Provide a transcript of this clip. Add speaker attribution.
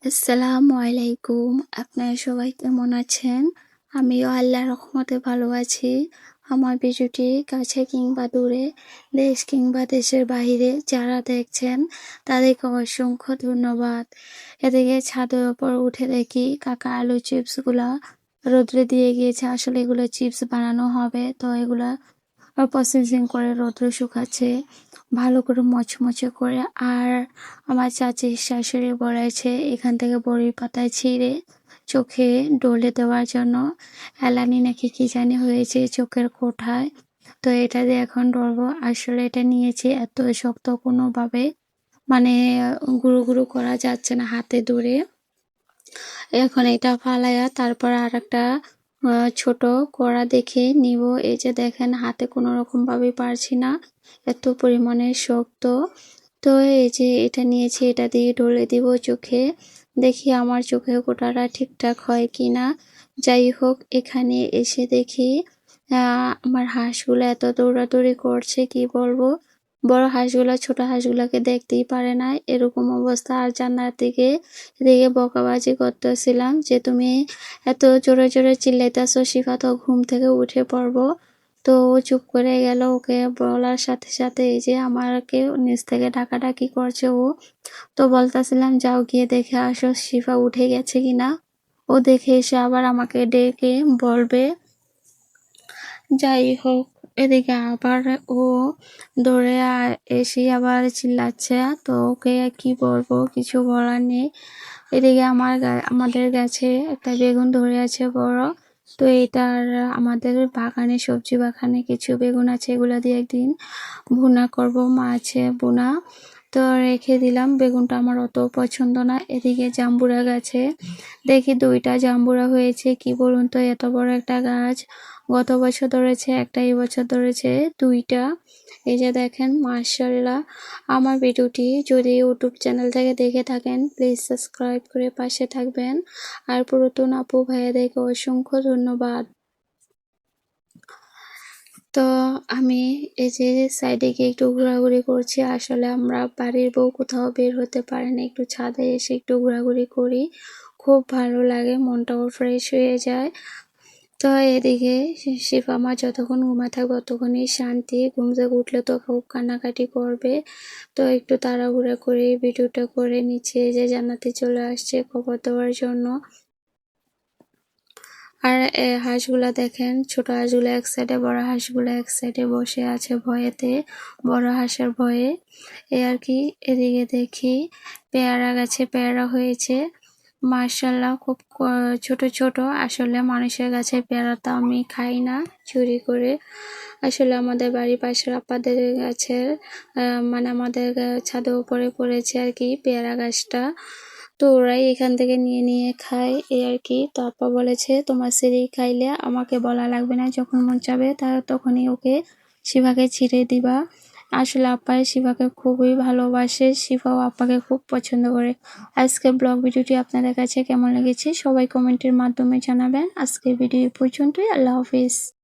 Speaker 1: আসসালামু আলাইকুম। আপনারা সবাই কেমন আছেন? আমিও আল্লাহর রহমতে ভালো আছি। আমার ভিডিওটি কাছে কিংবা দূরে, দেশ কিংবা দেশের বাহিরে যারা দেখছেন তাদেরকে অসংখ্য ধন্যবাদ। এদিকে ছাদের উপর উঠে দেখি কাকা আলু চিপসগুলা রোদ্রে দিয়ে গিয়েছে। আসলে এগুলো চিপস বানানো হবে, তো এগুলা প্রসেসিং করে রোদ্রে শুকাচ্ছে ভালো করে মচমচে করে। আর আমার চাচির শাশুড়ি বলেছে এখান থেকে বড়ি পাতা ছিঁড়ে চোখে ডলে দেওয়ার জন্য। এলানি নাকি কি জানি হয়েছে চোখের কোঠায়, তো এটা দিয়ে এখন ডলবো। আসলে এটা নিয়েছি এত শক্ত, কোনোভাবে মানে গুঁড়ো গুঁড়ো করা যাচ্ছে না হাতে ধরে। এখন এটা ফালাইয়া তারপর আর একটা ছোট কড়া দেখে নিব। এই যে দেখেন হাতে কোনো রকম ভাবে পারছি না, এত পরিমাণে শক্ত। তো এই যে এটা নিয়েছি, এটা দিয়ে ঢলে দিব চোখে, দেখি আমার চোখে কোটাটা ঠিকঠাক হয় কিনা। যাই হোক, এখানে এসে দেখি আমার হাঁসগুলো এত দৌড়াদৌড়ি করছে কি বলবো। বড় হাঁসগুলা ছোট হাঁসগুলাকে দেখতেই পারে না, এরকম অবস্থা। আর জান্নার দিকে এদিকে বকাবাজি করতেছিলাম যে তুমি এত জোরে জোরে চিল্লাইতেছো, শিফা তো ঘুম থেকে উঠে পড়বো। তো ও চুপ করে গেল। ওকে বলার সাথে সাথে এই যে আমাকে নিচ থেকে ডাকাডাকি করছে ও। তো বলতেছিলাম যাও গিয়ে দেখে আসো শিফা উঠে গেছে কিনা। ও দেখে এসে আবার আমাকে ডেকে বলবে। যাই হোক, এদিকে আবার ও দৌড়ে এসে আবার চিল্লাচ্ছে, তো ওকে কি বলবো, কিছু বলার নেই। এদিকে আমাদের গাছে একটা বেগুন ধরে আছে বড়। তো এটার আমাদের বাগানে, সবজি বাগানে কিছু বেগুন আছে, এগুলা দিয়ে একদিন ভুনা করব, মাছে ভুনা। তো রেখে দিলাম। বেগুনটা আমার অত পছন্দ না। এদিকে জাম্বুরা গাছে দেখি 2টা জাম্বুরা হয়েছে। কি বলুন তো, এত বড় একটা গাছ, গত বছর ধরেছে একটা, এই বছর ধরেছে 2টা। এই যে দেখেন, মাশাআল্লাহ। আমার ভিডিওটি যদি ইউটিউব চ্যানেল থেকে দেখে থাকেন প্লিজ সাবস্ক্রাইব করে পাশে থাকবেন। আর পুরাতন আপু ভাইয়াদেরকে অসংখ্য ধন্যবাদ। তো আমি এই যে সাইডে গিয়ে একটু ঘোরাঘুরি করছি। আসলে আমরা বাড়ির বউ কোথাও বের হতে পারে না, একটু ছাদে এসে একটু ঘোরাঘুরি করি, খুব ভালো লাগে, মনটাও ফ্রেশ হয়ে যায়। তো এদিকে শিফা মা যতক্ষণ ঘুমায় থাকবে ততক্ষণই শান্তি, ঘুম থেকে উঠলে তো খুব কান্নাকাটি করবে। তো একটু তাড়াহুড়া করে ভিডিওটা করে নিচ্ছে। যে জান্নাতি চলে আসছে খবর দেওয়ার জন্য। আর হাঁসগুলা দেখেন, ছোট হাঁসগুলো এক সাইডে, বড় হাঁসগুলো এক সাইডে বসে আছে ভয়েতে, বড় হাঁসের ভয়ে। এই আর কি। এদিকে দেখি পেয়ারা গাছে পেয়ারা হয়েছে মাশাআল্লাহ, খুব ছোট ছোট। আসলে মানুষের গাছে পেয়ারা তো আমি খাই না, চুরি করে। আসলে আমাদের বাড়ির পাশের আপাদের গাছের মানে আমাদের ছাদের উপরে পড়েছে আর কি পেয়ারা গাছটা। তো ওরাই এখান থেকে নিয়ে নিয়ে খায়, এই আর কি। তো আপা বলেছে তোমার সেরি খাইলে আমাকে বলা লাগবে না, যখন মন চাবে তারা তখনই ওকে শিবাকে ছিঁড়ে দিবা। আসলে আপ্পাই শিবাকে খুবই ভালোবাসে, শিবাও আপ্পাকে খুব পছন্দ করে। আজকের ব্লগ ভিডিওটি আপনাদের কাছে কেমন লেগেছে সবাই কমেন্টের মাধ্যমে জানাবেন। আজকের ভিডিও পর্যন্তই। আল্লাহ হাফিজ।